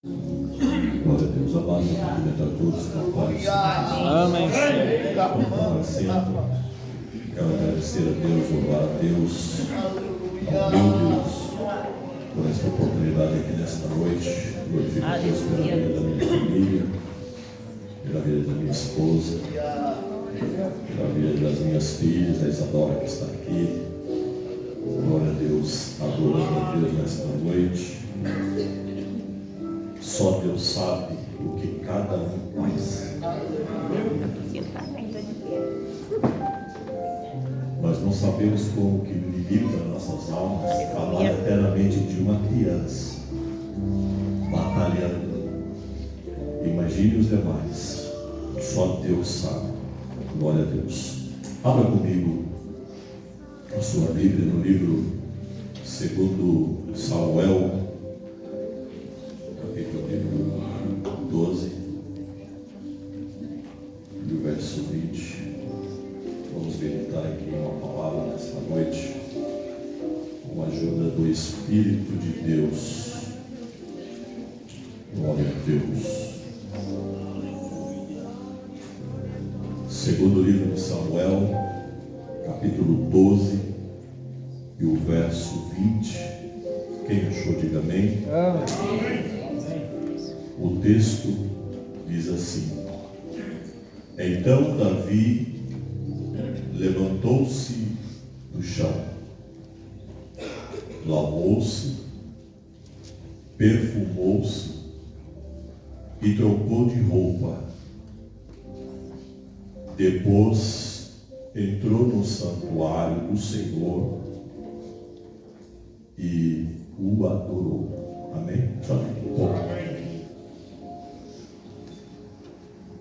Glória a Deus, amado, cumprimentar todos com a paz. Amém. Vamos tomar assento. Quero agradecer a Deus, louvar a Deus, ao meu Deus, por esta oportunidade aqui nesta noite. Glorifico a Deus pela vida da minha família, pela vida da minha esposa, pela vida das minhas filhas, a Isadora que está aqui. Glória a Deus, adorando a Deus nesta noite. Só Deus sabe o que cada um faz. Nós não sabemos como que limita nossas almas falar eternamente de uma criança batalhando. Imagine os demais. Só Deus sabe. Glória a Deus. Abra comigo a sua Bíblia no livro 2 Samuel, capítulo 12, e o verso 20. Vamos meditar aqui uma palavra nesta noite, com a ajuda do Espírito de Deus. Glória a Deus. Segundo livro de Samuel, capítulo 12, e o verso 20. Quem achou, diga amém. O texto diz assim: Então Davi levantou-se do chão, lavou-se, perfumou-se e trocou de roupa. Depois entrou no santuário do Senhor e o adorou. Amém?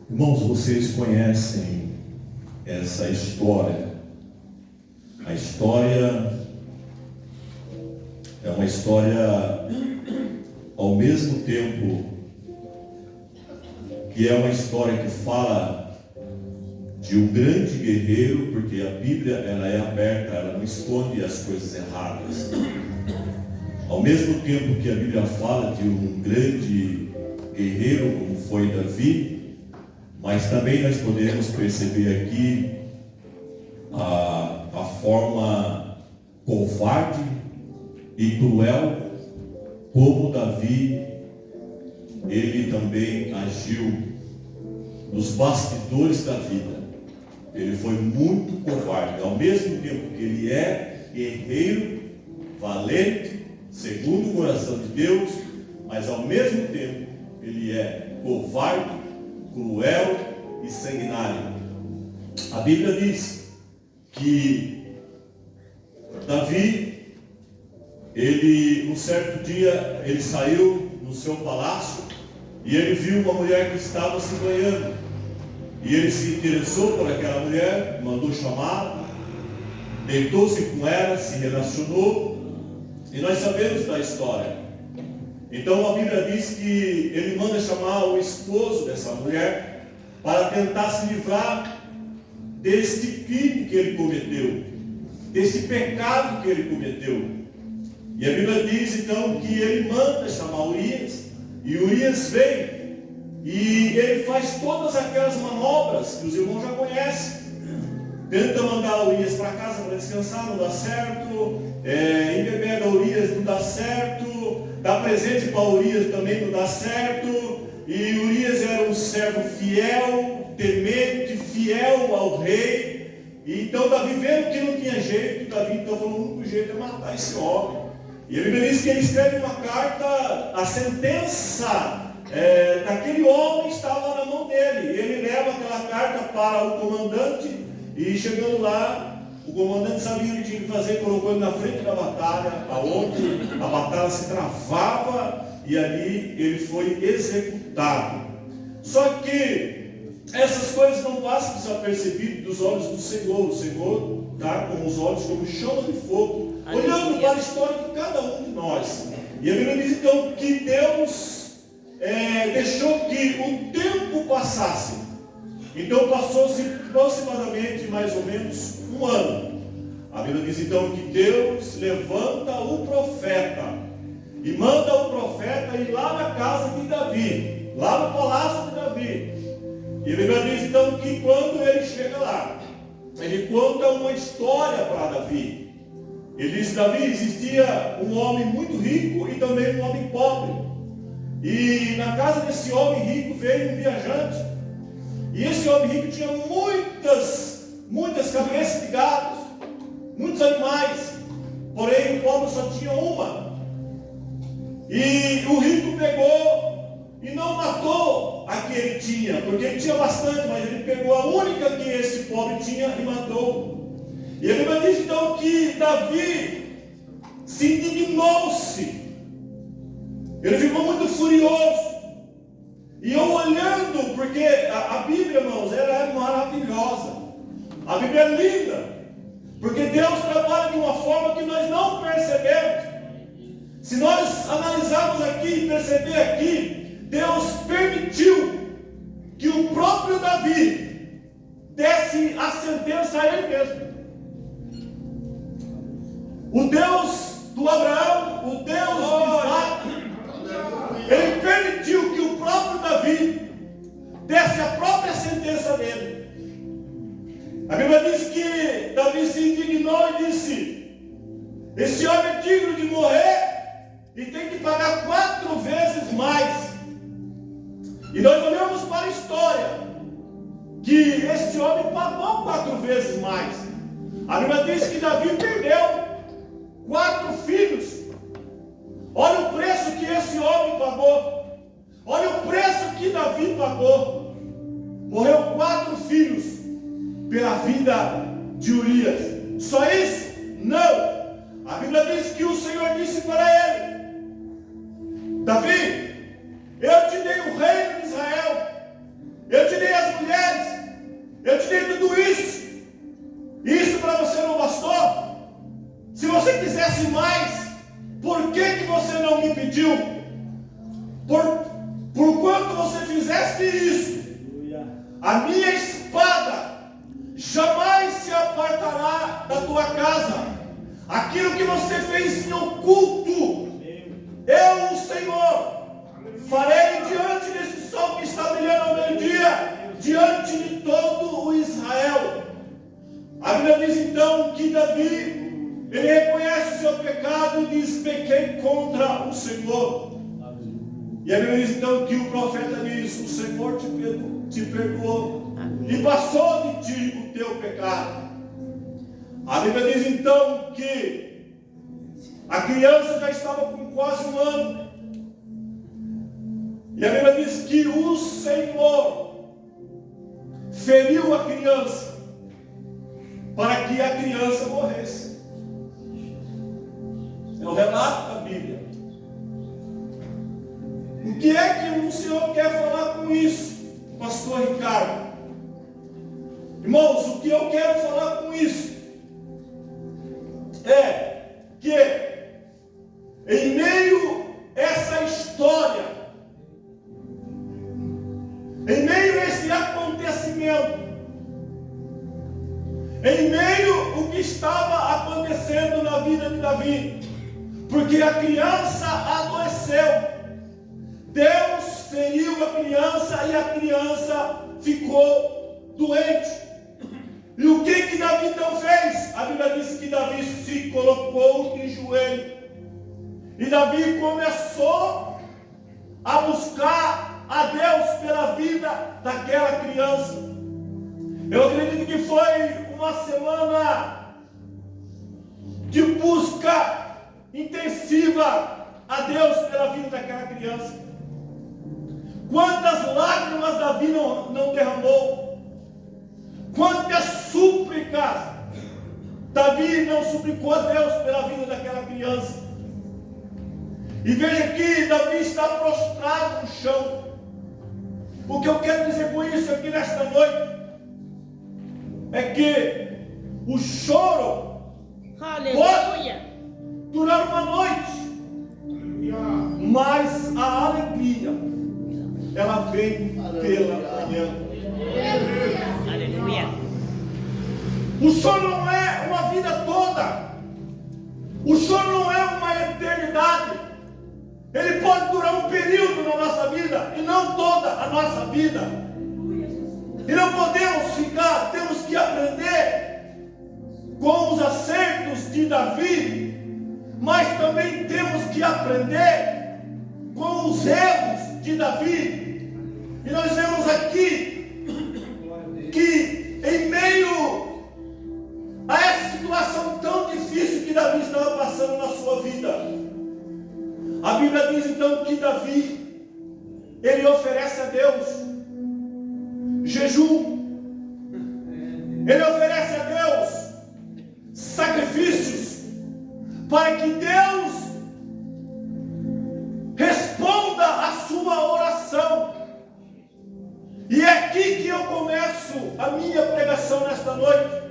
Irmãos, vocês conhecem essa história. A história é uma história, ao mesmo tempo que é uma história que fala de um grande guerreiro, porque a Bíblia ela é aberta, ela não esconde as coisas erradas. Ao mesmo tempo que a Bíblia fala de um grande guerreiro, como foi Davi, mas também nós podemos perceber aqui a forma covarde e cruel como Davi, ele também agiu nos bastidores da vida. Ele foi muito covarde, ao mesmo tempo que ele é guerreiro, valente, segundo o coração de Deus, mas ao mesmo tempo ele é covarde, cruel e sanguinário. A Bíblia diz que Davi, um certo dia, ele saiu no seu palácio e ele viu uma mulher que estava se banhando. E ele se interessou por aquela mulher, mandou chamá-la, deitou-se com ela, se relacionou, e nós sabemos da história. Então a Bíblia diz que ele manda chamar o esposo dessa mulher para tentar se livrar deste crime que ele cometeu, deste pecado que ele cometeu. E a Bíblia diz então que ele manda chamar Urias, e Urias vem. E ele faz todas aquelas manobras que os irmãos já conhecem. Tenta mandar Urias para casa para descansar, não dá certo. Embebeda Urias, não dá certo. Dá presente para Urias, também não dá certo. E Urias era um servo fiel, temente, fiel ao rei. E então Davi, vendo que não tinha jeito, Davi então falou: o único jeito é matar esse homem. E a Bíblia diz que ele escreve uma carta, a sentença daquele homem estava na mão dele. Ele leva aquela carta para o comandante, e chegando lá, o comandante sabia o que tinha que fazer, colocou ele na frente da batalha, aonde a batalha se travava, e ali ele foi executado. Só que essas coisas não passam desapercebidas dos olhos do Senhor. O Senhor está com os olhos como chama de fogo, olhando para a história de cada um de nós. E a Bíblia diz então que Deus deixou que o tempo passasse. Então passou-se aproximadamente mais ou menos um ano. A Bíblia diz então que Deus levanta o profeta e manda o profeta ir lá na casa de Davi, lá no palácio de Davi. E a Bíblia diz então que quando ele chega lá, ele conta uma história para Davi. Ele diz: Davi, existia um homem muito rico e também um homem pobre. E na casa desse homem rico veio um viajante. E esse homem rico tinha muitas cabeças de gados, muitos animais. Porém o pobre só tinha uma. E o rico pegou e não matou a que ele tinha, porque ele tinha bastante, mas ele pegou a única que esse pobre tinha e matou. E a Bíblia diz então que Davi se indignou-se. Ele ficou muito furioso. E eu olhando, porque a Bíblia, irmãos, ela é maravilhosa. A Bíblia é linda, porque Deus trabalha de uma forma que nós não percebemos. Se nós analisarmos aqui e perceber aqui, Deus permitiu que o próprio Davi desse a sentença a ele mesmo. O Deus do Abraão, o Deus de Isaac, ele permitiu que o próprio Davi desse a própria sentença dele. A Bíblia diz que Davi se indignou e disse: esse homem é digno de morrer e tem que pagar 4 vezes mais. E nós olhamos para a história que este homem pagou 4 vezes mais. A Bíblia diz que Davi perdeu 4 filhos. Olha o preço que esse homem pagou. Olha o preço que Davi pagou. Morreu 4 filhos pela vida de Urias. Só isso? Não. A Bíblia diz que o Senhor disse para ele: Davi, eu te dei o reino de Israel, eu te dei as mulheres, eu te dei tudo isso. Isso para você não bastou? Se você quisesse mais, por que você não me pediu? Por quanto você fizeste isso, a minha espada jamais se apartará da tua casa. Aquilo que você fez em oculto, eu, o Senhor, farei diante desse sol que está brilhando ao meio-dia, diante de todo o Israel. A Bíblia diz então que Davi, ele reconhece o seu pecado e diz: pequei contra o Senhor. E a Bíblia diz então que o profeta diz: o Senhor te perdoou e passou de ti o teu pecado. A Bíblia diz então que a criança já estava com quase 1 ano. E a Bíblia diz que o Senhor feriu a criança para que a criança morresse. É o relato da Bíblia. O que é que o Senhor quer falar com isso, pastor Ricardo? Irmãos, o que eu quero falar com isso é que em meio a essa história, em meio a esse acontecimento, em meio ao que estava acontecendo na vida de Davi, porque a criança adoeceu, Deus feriu a criança e a criança ficou doente. E o que Davi então fez? A Bíblia diz que Davi se colocou de joelho. E Davi começou a buscar a Deus pela vida daquela criança. Eu acredito que foi uma semana de busca intensiva a Deus pela vida daquela criança. Quantas lágrimas Davi não derramou? Quantas súplicas Davi não suplicou a Deus pela vida daquela criança? E veja que Davi está prostrado no chão. O que eu quero dizer com isso aqui nesta noite é que o choro pode durar uma noite, mas a alegria ela vem pela manhã. Aleluia. O choro não é uma vida toda. O choro não é uma eternidade. Ele pode durar um período na nossa vida e não toda a nossa vida. E não podemos ficar, temos que aprender com os acertos de Davi, mas também temos que aprender com os erros de Davi. E nós vemos aqui que em meio a essa situação tão difícil que Davi estava passando na sua vida, a Bíblia diz então que Davi, ele oferece a Deus jejum, ele oferece a Deus sacrifícios, para que Deus responda a sua oração. E é aqui que eu começo a minha pregação nesta noite,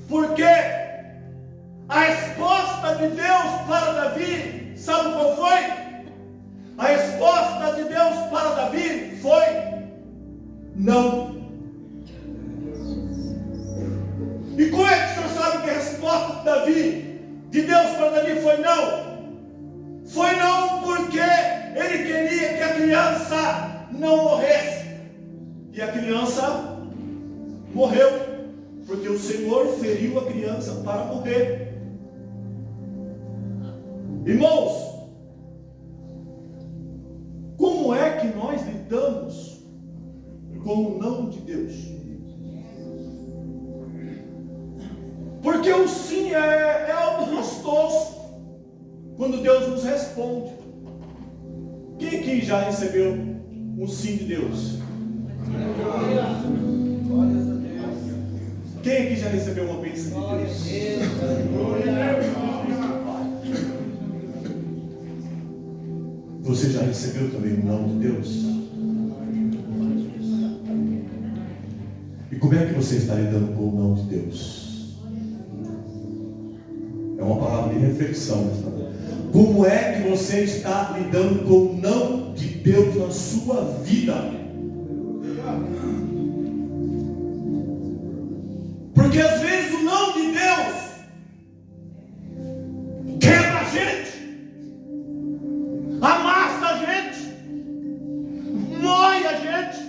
porque a resposta de Deus para Davi, sabe qual foi? A resposta de Deus para Davi foi não. E como é que o senhor sabe que a resposta de Deus para Davi foi não? Foi não porque ele queria que a criança não morresse. E a criança morreu, porque o Senhor feriu a criança para morrer. Irmãos, como é que nós lidamos com o não de Deus? Porque o sim é algo gostoso quando Deus nos responde. Quem aqui já recebeu um sim de Deus? Quem aqui já recebeu uma bênção de Deus? Você já recebeu também o não de Deus? E como é que você está lidando com o não de Deus? É uma palavra de reflexão nesta noite. Como é que você está lidando com o não de Deus na sua vida? Porque às vezes o não de Deus quebra a gente, amassa a gente, mói a gente,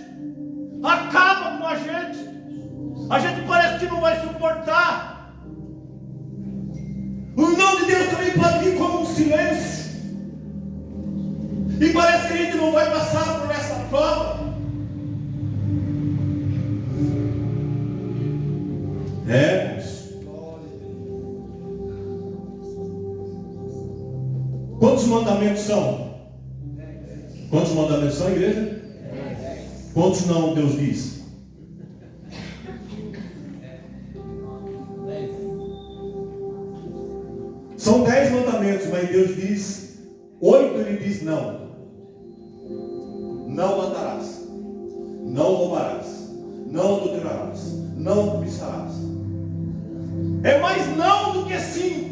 acaba com a gente. A gente parece que não vai suportar. O não de Deus também pode vir como um silêncio, e parece que a gente não vai passar por essa prova. Quantos mandamentos são? Quantos mandamentos são, igreja? Quantos não Deus diz? São 10 mandamentos, mas Deus diz 8, ele diz não. Não matarás, não roubarás, não adulterarás, não cobiçarás. É mais não do que sim.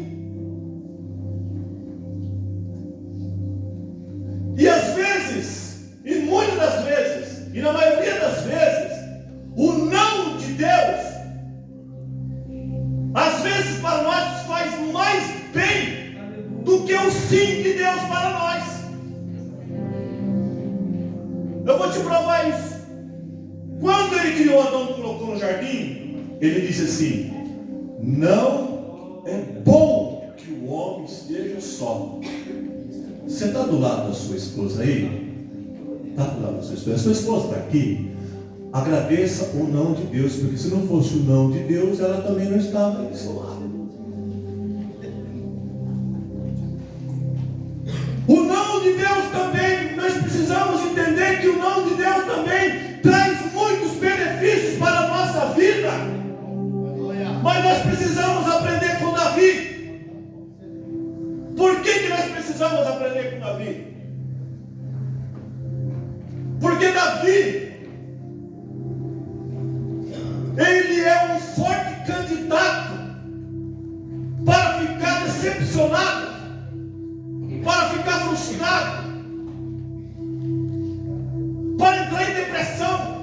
E às vezes, e muitas das vezes, e na maioria das vezes, o não de Deus, às vezes para nós faz mais bem do que o sim de Deus para nós. Eu vou te provar isso. Quando ele criou Adão e colocou no jardim, ele disse assim: não é bom que o homem esteja só. Você está do lado da sua esposa aí? Está do lado da sua esposa? A sua esposa está aqui? Agradeça o não de Deus, porque se não fosse o não de Deus, ela também não estava aí do seu lado. O não de Deus também, nós precisamos entender que o não de Deus também traz muitos benefícios para a nossa vida. Mas nós precisamos aprender com Davi. Por que nós precisamos aprender com Davi? Porque Davi, ele é um forte candidato para ficar decepcionado, para ficar frustrado, para entrar em depressão.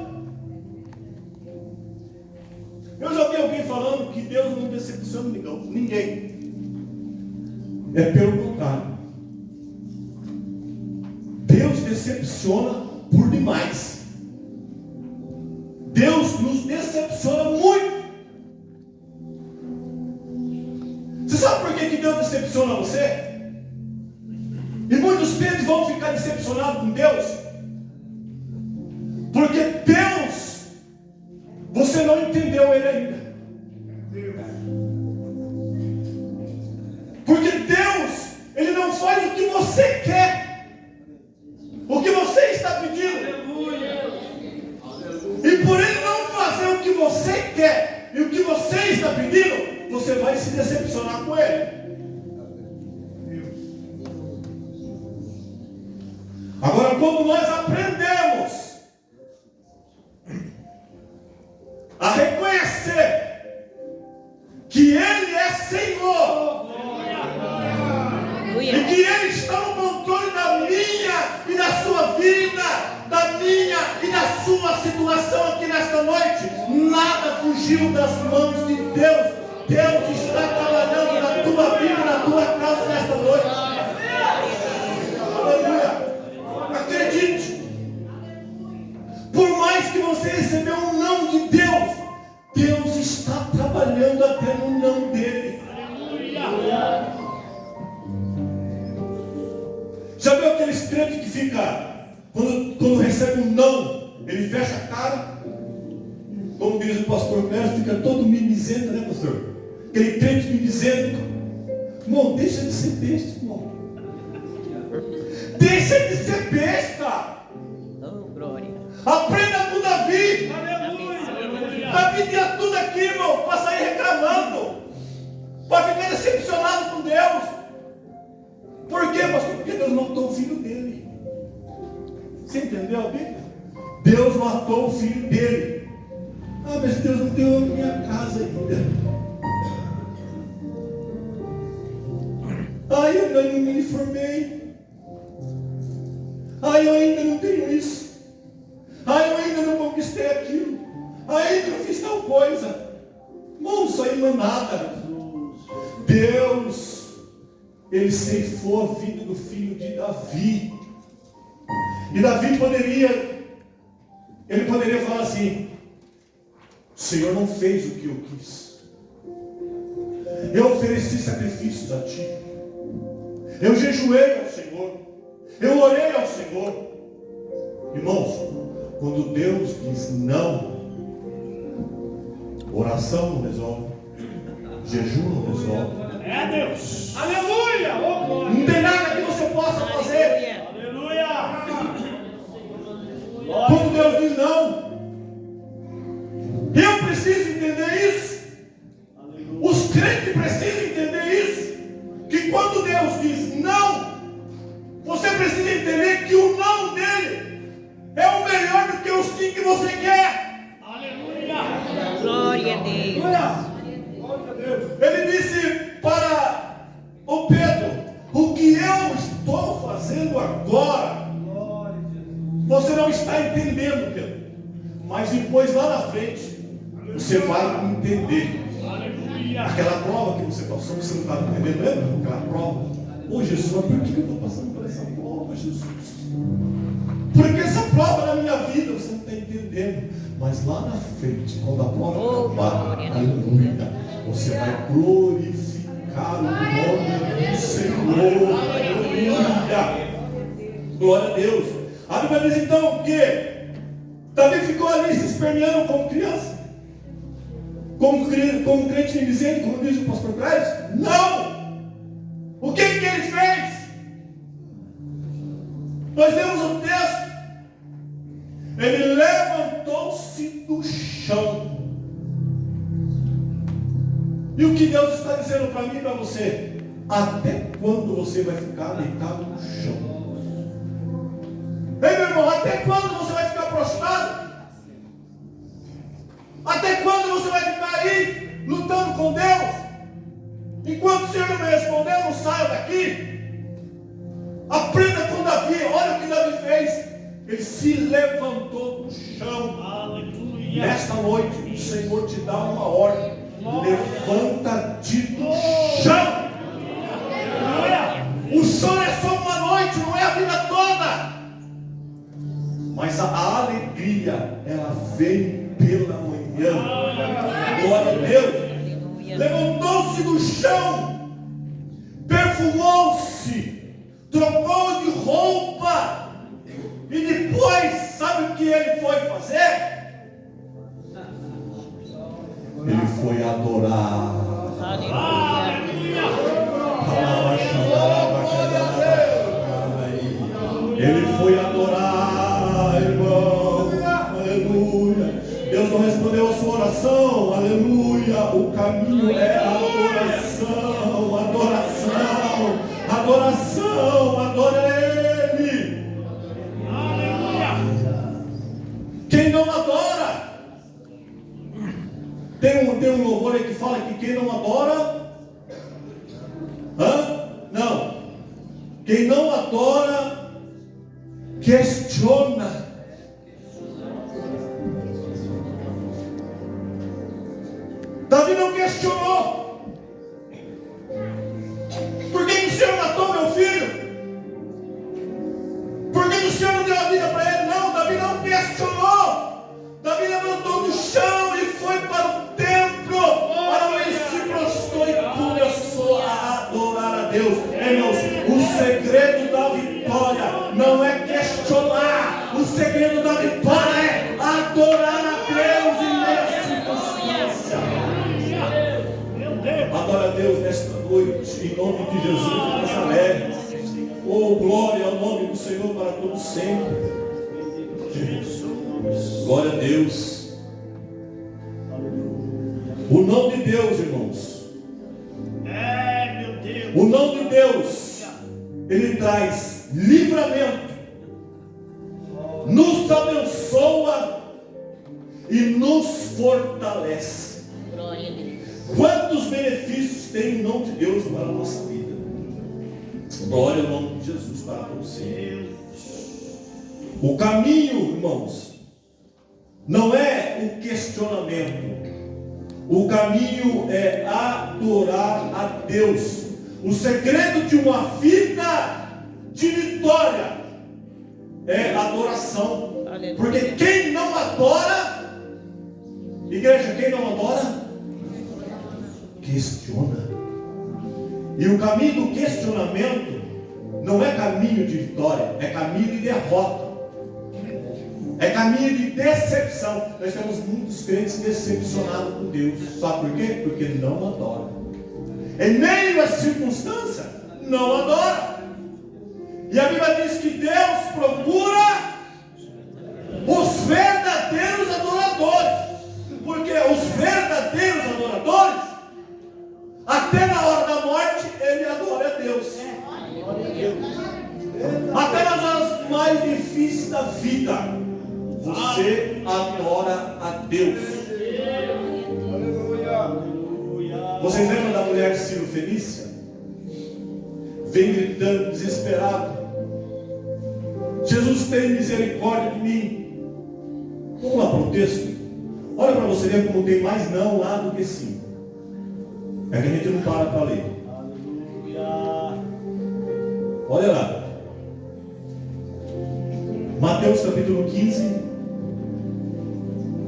Eu já ouvi alguém falando que Deus não decepciona ninguém. É pelo contrário. decepciona por demais. Deus nos decepciona muito. Você sabe por que Deus decepciona você? E muitos crentes vão ficar decepcionados com Deus, porque Deus, você não entendeu Ele ainda. Porque Deus, Ele não faz o que você quer, o que você está pedindo. E por Ele não fazer o que você quer e o que você está pedindo, você vai se decepcionar com Ele. Agora, quando nós aprendemos a reconhecer que Ele é Senhor, e que Ele está no controle da minha e da sua vida, da minha e da sua situação aqui nesta noite, nada fugiu das mãos de Deus. Deus está trabalhando na tua vida e na tua casa nesta noite. Aleluia. Acredite. Por mais que você recebeu um não de Deus, Deus está trabalhando até no não dele. Já viu aqueles crentes que fica, quando recebe um não, ele fecha a cara? Como diz o pastor Cléber, fica todo mimizento, né, pastor? Aquele crente mimizento. Irmão, deixa de ser besta, irmão. Deixa de ser besta. Oh, glória. Aprenda com Davi. Aleluia. Davi tinha tudo aqui, irmão, para sair reclamando, para ficar decepcionado com Deus. Por quê, pastor? Porque Deus matou o filho dele. Você entendeu a Bíblia? Deus matou o filho dele. Ah, mas Deus não deu a minha casa ainda. Ai, eu ainda não me formei. Ai, eu ainda não tenho isso. Ai, eu ainda não conquistei aquilo. Ai, eu ainda não fiz tal coisa. Não, isso aí não é nada. Deus, Ele ceifou a vida do filho de Davi. E Davi poderia falar assim: o Senhor não fez o que eu quis. Eu ofereci sacrifícios a Ti. Eu jejuei ao Senhor. Eu orei ao Senhor. Irmãos, quando Deus diz não, oração não resolve, jejum não resolve. É Deus. Aleluia. Oh, não tem nada que você possa fazer. Aleluia. Quando Deus diz não, eu preciso entender isso. Os crentes precisam entender isso. Que quando Deus diz não, você precisa entender que o não dele é o melhor do que o sim que você quer. Aleluia. Glória a Deus. Ele disse para o Pedro: o que eu estou fazendo agora, você não está entendendo, Pedro. Mas depois lá na frente, você vai entender. Aquela prova que você passou, você não estava entendendo, lembra? Aquela prova. Ô Jesus, mas por que eu estou passando por essa prova, Jesus? Porque essa prova na minha vida você não está entendendo. Mas lá na frente, quando a prova acabar, aleluia, você vai glorificar o nome do Senhor. Aleluia. Glória a Deus. A Bíblia diz então que Davi ficou ali se esperneando como criança. Como crente dizendo, como diz o pastor Cléber, não! O que ele fez? Nós lemos o texto. Ele levantou-se do chão. E o que Deus está dizendo para mim e para você? Até quando você vai ficar deitado no chão? Ei, meu irmão, até quando você vai ficar prostrado? Até quando você vai ficar aí lutando com Deus? Enquanto o Senhor não me responder, não saia daqui. Aprenda com Davi. Olha o que Davi fez. Ele se levantou do chão. Aleluia. Nesta noite o Senhor te dá uma ordem: levanta-te do chão. O chão é só uma noite, não é a vida toda. mas a alegria, ela vem pela manhã. Glória a Deus. Aleluia. Levantou-se do chão, perfumou-se, trocou de roupa, e depois, sabe o que ele foi fazer? Ele foi adorar. Aleluia. Ele foi adorar, irmão. Aleluia. Deus não respondeu a sua oração. Aleluia. O caminho é a adoração. Adoração. Adoração. Adora Ele. Quem não adora? Tem um louvor aí que fala que quem não adora, não. Quem não adora, questiona. Davi não questionou. Por que o Senhor matou meu filho? Por que o Senhor não deu a vida para ele? Não, Davi não questionou. Davi levantou do chão e foi para o templo, para onde ele se prostrou e começou a adorar a Deus. Irmãos, o segredo da vitória não é questionar, o segredo da vitória é adorar a Deus em meio à circunstância. Adora a Deus nesta noite, em nome de Jesus de Nazaré. Oh, glória ao nome do Senhor para todos sempre. Glória a Deus. O nome de Deus, irmãos. Meu Deus. O nome de Deus, ele traz livramento, nos abençoa e nos fortalece. Glória a Deus. Quantos benefícios tem o nome de Deus para a nossa vida? Glória ao nome de Jesus para todos sempre. O caminho, irmãos, não é o questionamento. O caminho é adorar a Deus. O segredo de uma vida de vitória é adoração. Aleluia. Porque quem não adora, igreja, quem não adora, questiona. E o caminho do questionamento não é caminho de vitória, é caminho de derrota. É caminho de decepção. Nós temos muitos crentes decepcionados com Deus. Sabe por quê? Porque não adoram. Em meio à circunstância, não adora. E a Bíblia diz que Deus procura os verdadeiros adoradores. Porque os verdadeiros adoradores, até na hora da morte, ele adora a Deus. Até nas horas mais difíceis da vida, você adora a Deus. Vocês lembram da mulher Ciro Fenícia? Vem gritando, desesperado: Jesus, tem misericórdia de mim. Vamos lá para o texto. Olha para você ver como tem mais não lá do que sim. É que a gente não para ler. Olha lá. Mateus capítulo 15.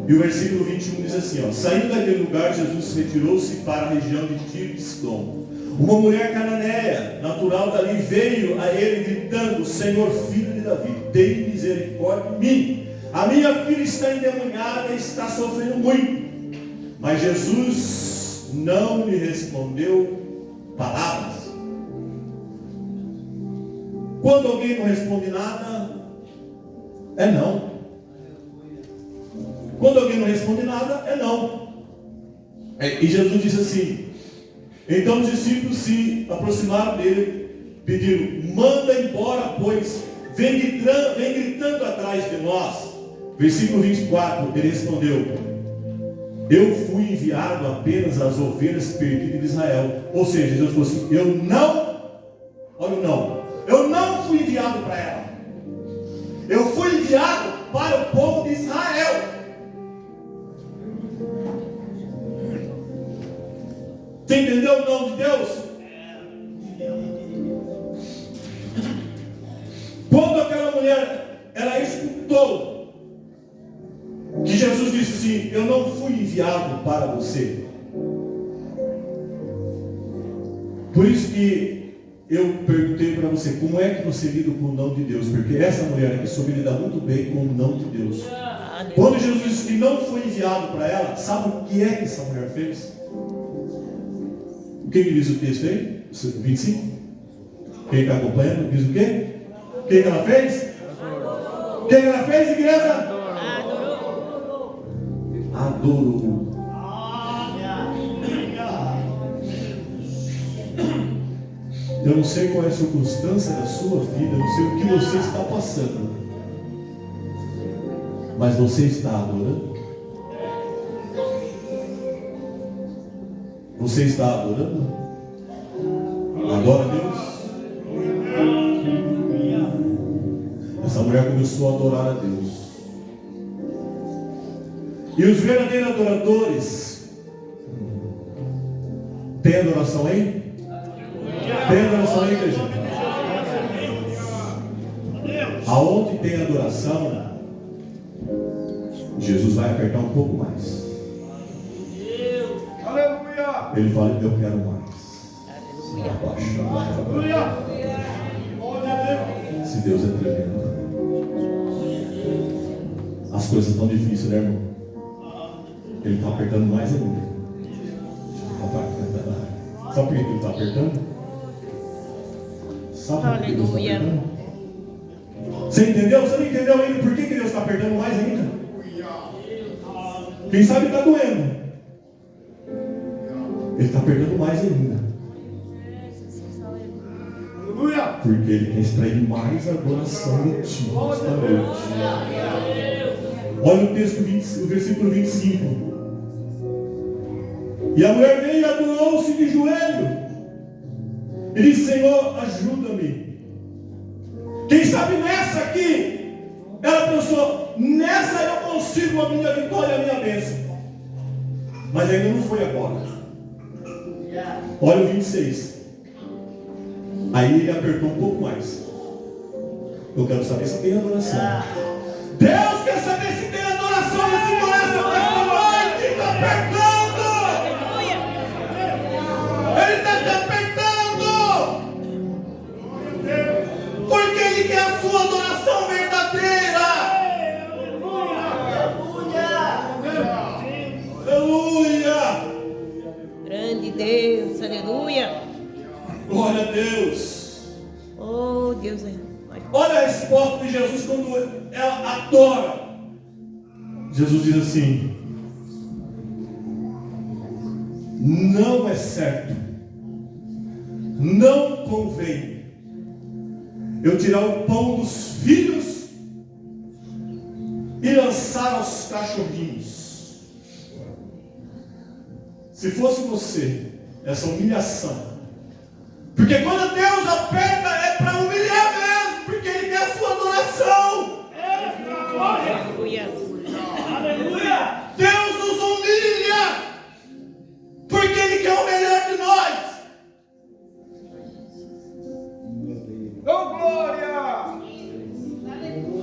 E o versículo 21 diz assim, saindo daquele lugar, Jesus retirou-se para a região de Tiro e Sidom. Uma mulher cananeia, natural dali, veio a ele gritando: Senhor, filho de Davi, tem misericórdia de mim. A minha filha está endemoniada e está sofrendo muito. Mas Jesus não lhe respondeu palavras. Quando alguém não responde nada, é não. Quando alguém não responde nada, é não. E Jesus disse assim. Então os discípulos se aproximaram dele, pediram: manda embora, pois vem gritando atrás de nós. Versículo 24, ele respondeu: eu fui enviado apenas às ovelhas perdidas de Israel. Ou seja, Jesus falou assim: eu não fui enviado para ela. Eu fui enviado para o povo de Israel. Você entendeu o nome de Deus? Quando aquela mulher, ela escutou assim: eu não fui enviado para você. Por isso que eu perguntei para você, como é que você lida com o não de Deus? Porque essa mulher aqui soube lidar muito bem com o não de Deus. Quando Jesus disse que não foi enviado para ela, sabe o que é que essa mulher fez? O que diz o texto aí? 25? Quem está acompanhando diz o quê? O que ela fez? O que ela fez, igreja? Adorou. Eu não sei qual é a circunstância da sua vida, eu não sei o que você está passando, mas você está adorando? Você está adorando? Adora a Deus? Essa mulher começou a adorar a Deus. E os verdadeiros adoradores têm adoração aí? Tem adoração aí, igreja? Aonde tem adoração, Jesus vai apertar um pouco mais. Aleluia. Ele fala: eu quero mais. Aleluia. Se Deus é tremendo. As coisas estão difíceis, né, irmão? Ele está apertando mais ainda. Sabe por que ele está apertando? Sabe por que Deus está apertando? Você entendeu? Você não entendeu ainda por que Deus está apertando mais ainda? Quem sabe está doendo. Ele está apertando mais ainda. Porque Ele quer extrair mais adoração de ti esta noite. Olha o texto, o versículo 25. E a mulher veio e adorou-se de joelho. E disse: Senhor, ajuda-me. Quem sabe nessa aqui, ela pensou: nessa eu consigo a minha vitória, a minha bênção. Mas ainda não foi agora. Olha o 26. Aí ele apertou um pouco mais. Eu quero saber se tem adoração. Deus quer saber se tem adoração nesse coração nessa noite. Está apertando. Ele está te apertando. Porque Ele quer a sua adoração verdadeira. Aleluia. Grande Deus, aleluia. Glória a Deus. Oh, Deus é. Olha a resposta de Jesus quando ela adora. Jesus diz assim: não é certo, não convém eu tirar o pão dos filhos e lançar aos cachorrinhos. Se fosse você, essa humilhação. Porque quando Deus aperta é para humilhar mesmo, porque Ele quer a sua adoração. Aleluia. Aleluia. Deus nos humilha, porque Ele quer o melhor de nós. Oh, glória.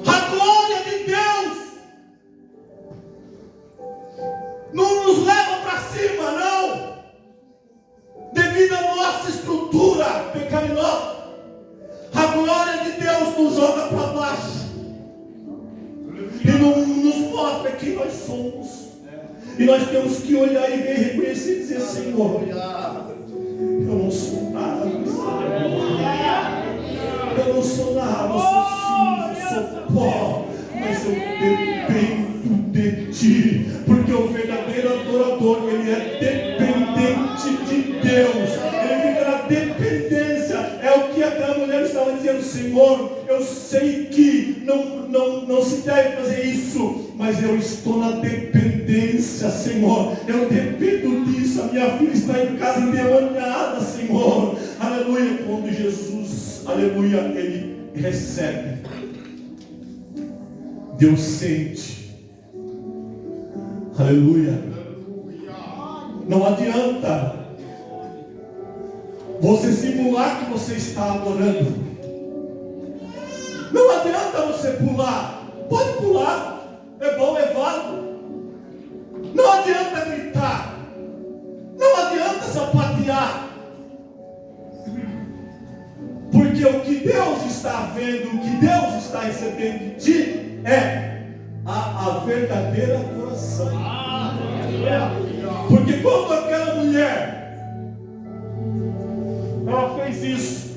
A glória de Deus não nos leva para cima, não, devido à nossa estrutura pecaminosa. A glória de Deus nos joga para baixo e nos mostra quem nós somos. E nós temos que olhar e ver, reconhecer e dizer: Senhor, eu não sou nada, eu não sou nada, eu sou cinza, sou pó, mas eu dependo de Ti, porque o verdadeiro adorador, ele é dependente de Deus, ele fica na dependência. É o que aquela mulher estava dizendo: Senhor, eu sei que não se deve fazer isso, mas eu estou na dependência, Senhor, eu dependo disso. A minha filha está em casa endemoniada, Senhor, aleluia. Quando Jesus, aleluia, ele recebe, Deus sente, aleluia. Não adianta você simular que você está adorando. Não adianta você pular. Pode pular, é bom, é válido. recebendo, o que Deus está recebendo de ti é a verdadeira adoração. Porque quando aquela mulher ela fez isso,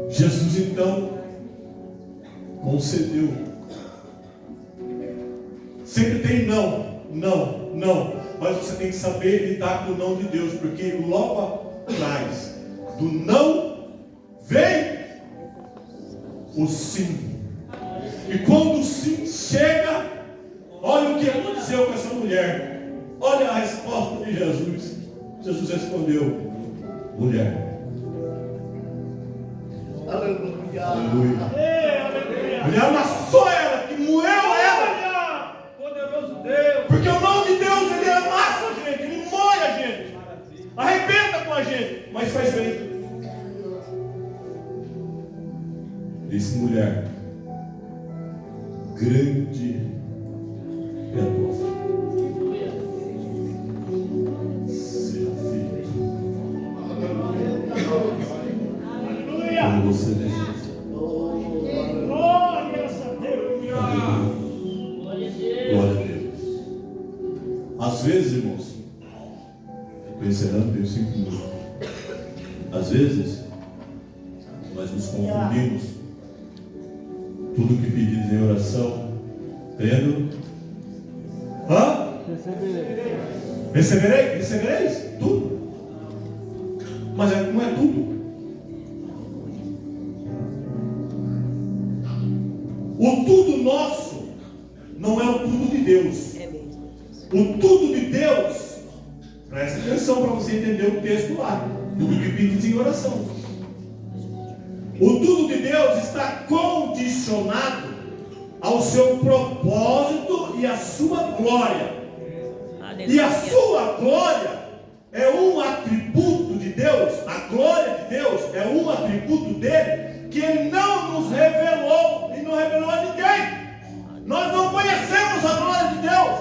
Jesus então concedeu. Sempre tem não, mas você tem que saber lidar com o não de Deus, porque logo atrás do não vem o sim. E quando o sim chega, olha o que aconteceu com essa mulher. Olha a resposta de Jesus. Jesus respondeu: mulher. Aleluia. Aleluia. Mulher, não só ela, que moeu ela. Poderoso Deus. Porque o nome de Deus, ele amassa a gente, ele moe a gente, arrebenta com a gente, mas faz bem. Disse: mulher, grande é a tua fé. Seja feito como você deseja. Glória a Deus. Glória a Deus. Às vezes, irmãos, estou encerrando, tenho 5 minutos. Às vezes, nós nos confundimos. Tudo que pedimos em oração, crendo. Recebereis? Tudo. Mas não é tudo. O tudo nosso não é o tudo de Deus. O tudo de Deus, preste atenção para você entender o texto lá. Tudo que pedimos em oração. O tudo de Deus está condicionado ao seu propósito e à sua glória. Aleluia. E a sua glória é um atributo de Deus. A glória de Deus é um atributo dele que ele não nos revelou e não revelou a ninguém. Nós não conhecemos a glória de Deus.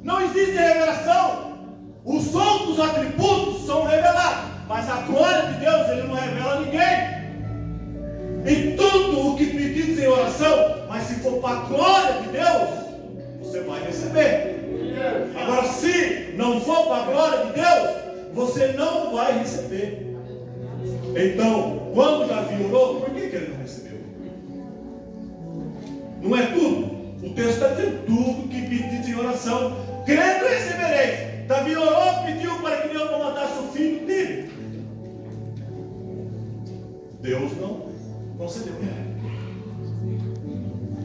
Não existe revelação. Os outros atributos são revelados, mas a glória de Deus ele não revela a ninguém. Em tudo o que pedimos em oração, mas se for para a glória de Deus, você vai receber. Agora, se não for para a glória de Deus, você não vai receber. Então, quando Davi orou, por que ele não recebeu? Não é tudo. O texto está dizendo: tudo que pedis em oração, crendo recebereis. Davi orou, pediu para que Deus não mandasse o filho dele. Deus não concedeu.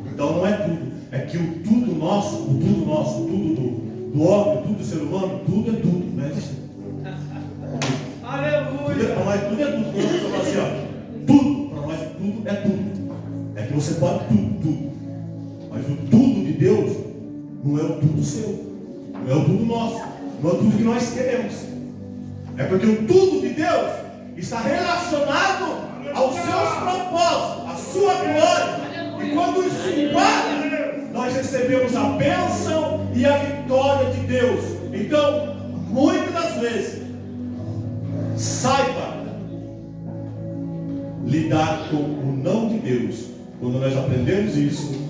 Então não é tudo. É que o tudo nosso, o tudo do homem, tudo do ser humano, tudo é tudo, né? Aleluia. Para nós tudo é tudo. Quando a pessoa fala assim, ó, tudo, para nós tudo é tudo. É que você pode tudo. Mas o tudo de Deus não é o tudo seu. Não é o tudo nosso. Não é o tudo que nós queremos. É porque o tudo de Deus está relacionado aos seus propósitos, à sua glória. E quando isso enquadra, nós recebemos a bênção e a vitória de Deus. Então, muitas das vezes, saiba lidar com o não de Deus. Quando nós aprendemos isso,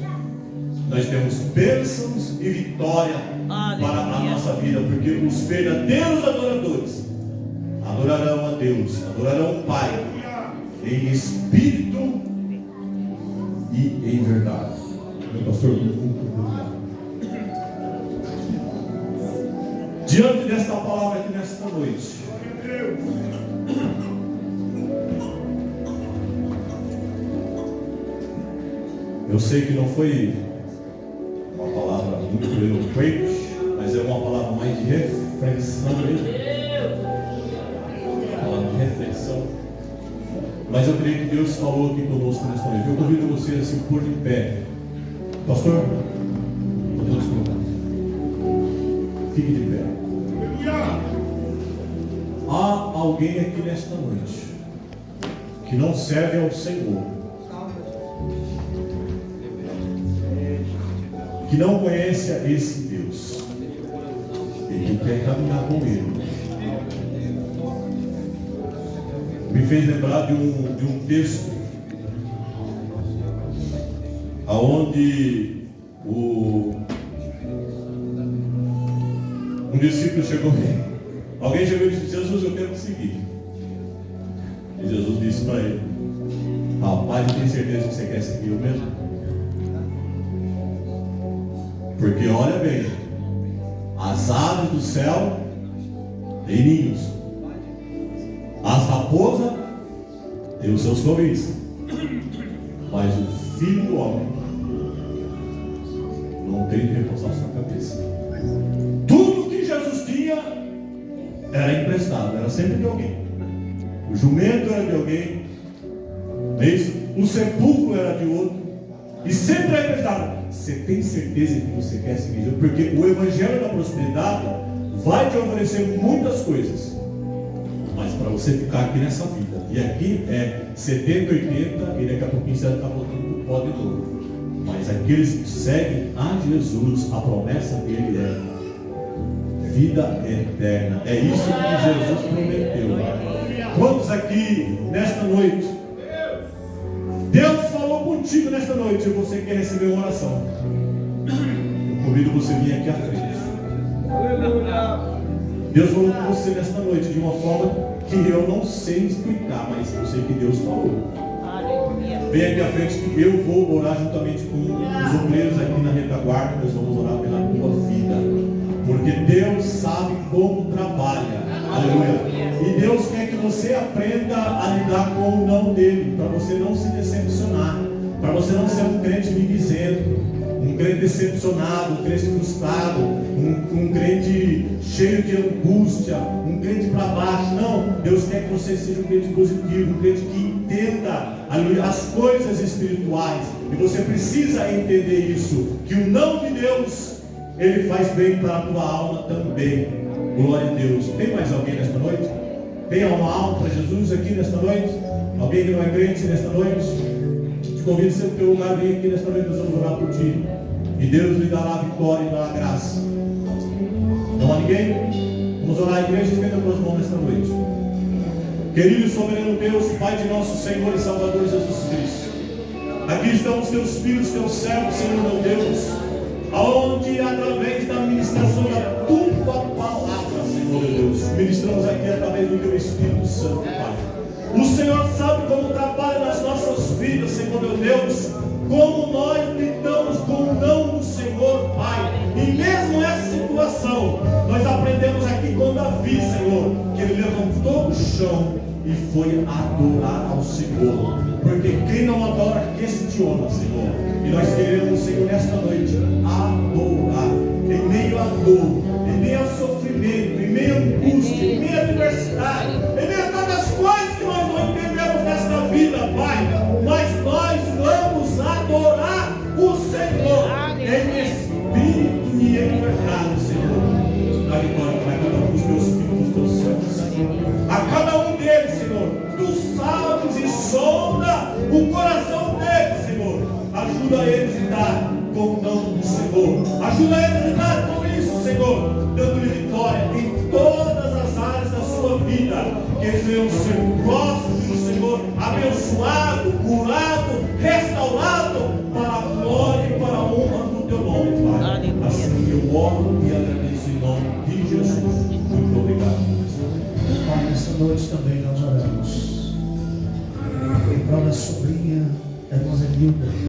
nós temos bênçãos e vitória para a nossa vida, porque os verdadeiros adoradores adorarão a Deus, adorarão o Pai em espírito e em verdade. Meu pastor, muito obrigado. Diante desta palavra aqui nesta noite, eu sei que não foi uma palavra muito eloquente, mas é uma palavra mais de reflexão mesmo. Uma palavra de reflexão. Mas eu creio que Deus falou aqui conosco nesta noite. Eu convido vocês a se pôr de pé. Pastor, podemos colocar. Fique de pé. Há alguém aqui nesta noite que não serve ao Senhor, que não conhece a esse Deus e que quer caminhar com Ele. Me fez lembrar de um texto aonde um discípulo chegou, alguém chegou e disse: Jesus, eu quero te seguir. E Jesus disse para ele: rapaz, eu tenho certeza que você quer seguir eu mesmo? Porque olha bem, as aves do céu têm ninhos, as raposas têm os seus covis, mas o Filho do Homem não tem de repousar sua cabeça. Tudo que Jesus tinha era emprestado, era sempre de alguém. O jumento era de alguém, o sepulcro era de outro, e sempre era emprestado. Você tem certeza que você quer seguir Jesus? Porque o Evangelho da Prosperidade vai te oferecer muitas coisas, mas para você ficar aqui nessa vida, e aqui é 70, 80, e daqui a pouquinho você vai estar voltando para o pó de novo. Mas aqueles que seguem a Jesus, a promessa dele é vida eterna. É isso que Jesus prometeu. Quantos aqui nesta noite Deus falou contigo nesta noite e você quer receber uma oração? Eu convido você a vir aqui à frente. Deus falou com você nesta noite de uma forma que eu não sei explicar, mas eu sei que Deus falou. Vem aqui à frente que eu vou orar juntamente com os obreiros aqui na retaguarda. Nós vamos orar pela tua vida, porque Deus sabe como trabalha. Aleluia. E Deus quer que você aprenda a lidar com o não dele, para você não se decepcionar, para você não ser um crente mimizento, um crente decepcionado, um crente frustrado, um crente cheio de angústia, um crente para baixo. Não, Deus quer que você seja um crente positivo, um crente que entenda, aleluia, as coisas espirituais. E você precisa entender isso, que o não de Deus, ele faz bem para a tua alma também. Glória a Deus. Tem mais alguém nesta noite? Tem uma alma para Jesus aqui nesta noite? Alguém que não é crente nesta noite? Te convido sempre para o teu lugar, vem aqui nesta noite, nós vamos orar por ti. E Deus lhe dará a vitória e dará a graça. Não há ninguém? Vamos orar, a igreja, estenda as tuas mãos nesta noite. Querido e soberano Deus, Pai de nosso Senhor e Salvador Jesus Cristo, aqui estão os teus filhos, teus servos, Senhor meu Deus, aonde através da ministração da tua palavra, Senhor meu Deus, ministramos aqui através do teu Espírito Santo, Pai. O Senhor sabe como trabalha nas nossas vidas, Senhor meu Deus, como nós lidamos com o não do Senhor, Pai. E mesmo essa situação, nós aprendemos aqui com Davi, Senhor, que ele levantou o chão e foi adorar ao Senhor. Porque quem não adora, questiona, Senhor. E nós queremos, Senhor, nesta noite, adorar. Em meio à dor, em meio ao sofrimento, em meio à angústia, em meio à adversidade, em meio a tantas as coisas que nós não entendemos nesta vida, Pai. Mas nós vamos adorar o Senhor em espírito e em verdade, Senhor. Dá vitória para cada um dos teus filhos, dos teus servos. A cada um deles, Senhor, tu sabes e sonda o coração deles, Senhor. Ajuda eles a lidar com o não do Senhor. Ajuda eles a lidar com isso, Senhor, dando-lhe vitória em todas as áreas da sua vida. Que eles venham ser próximos do Senhor, abençoado, curado, restaurado, para a glória e para a honra do teu nome, Pai. Assim eu oro e agradeço em nome de Jesus. Muito obrigado. Pai, nessa noite também nós oramos em prol da sobrinha da irmã Zenilda.